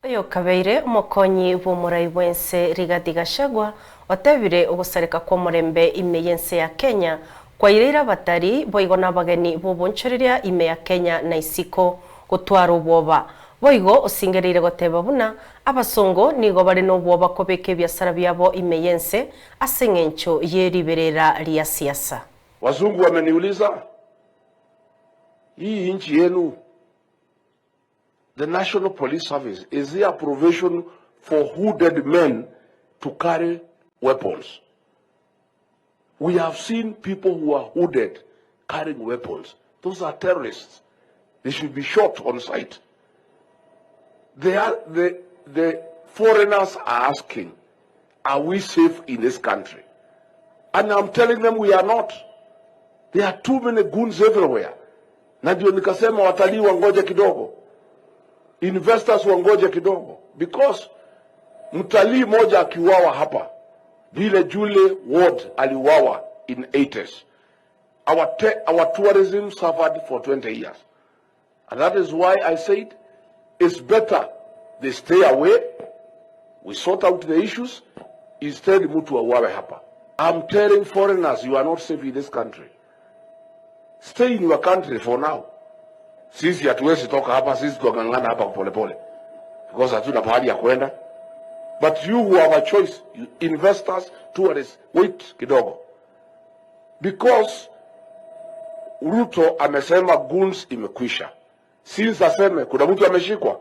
Oyo kabeire umukonyi bw'umurai bwense Rigathi Gachagua otebire ugusarika kwa murembe ime yense ya Kenya kwa ireira batari boigo n'abageni b'ubunchuriria ime ya Kenya na isiko gutwara ubwoba boigo usingereire goteba buna abasongo nigo bari n'ubwoba kobeka ebiasara byabo ime yense ase eng'encho y'eriberera ria siasa. Wazungu wameniuliza, hii nchi yenu, the National Police Service, is there a provision for hooded men to carry weapons? We have seen people who are hooded carrying weapons. Those are terrorists. They should be shot on sight. The foreigners are asking, are we safe in this country? And I'm telling them we are not. There are too many goons everywhere. Na ndio nikasema watalii wangoje kidogo. Investors wangoje kidogo. Because mtalii moja akiuawa hapa, vile Julie Ward aliuawa in 80s. Our tourism suffered for 20 years. And that is why I said it's better they stay away, we sort out the issues, instead mtu auawe hapa. I'm telling foreigners, you are not safe in this country. Stay in your country for now. Sisi hatuwezi toka hapa, sisi tuangangana hapa polepole. Because hatuna pahali ya kwenda. But you who have a choice, investors, tourists, wait kidogo. Because Ruto amesema goons imekwisha. Since aseme kuna mtu ameshikwa.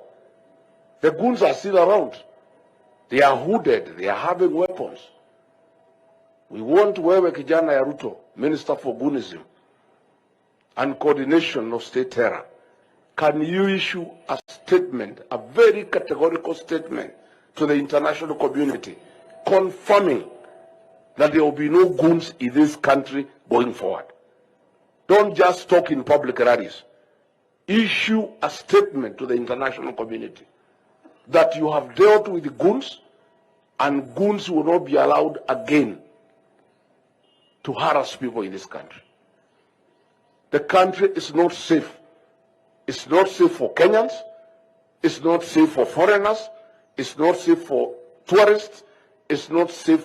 The goons are still around. They are hooded, they are having weapons. We want wewe kijana ya Ruto, Minister for Goonism and Coordination of State Terror. Can you issue a statement, a very categorical statement to the international community, confirming that there will be no goons in this country going forward? Don't just talk in public rallies. Issue a statement to the international community that you have dealt with the goons and goons will not be allowed again to harass people in this country. The country is not safe. It's not safe for Kenyans. It's not safe for foreigners. It's not safe for tourists. It's not safe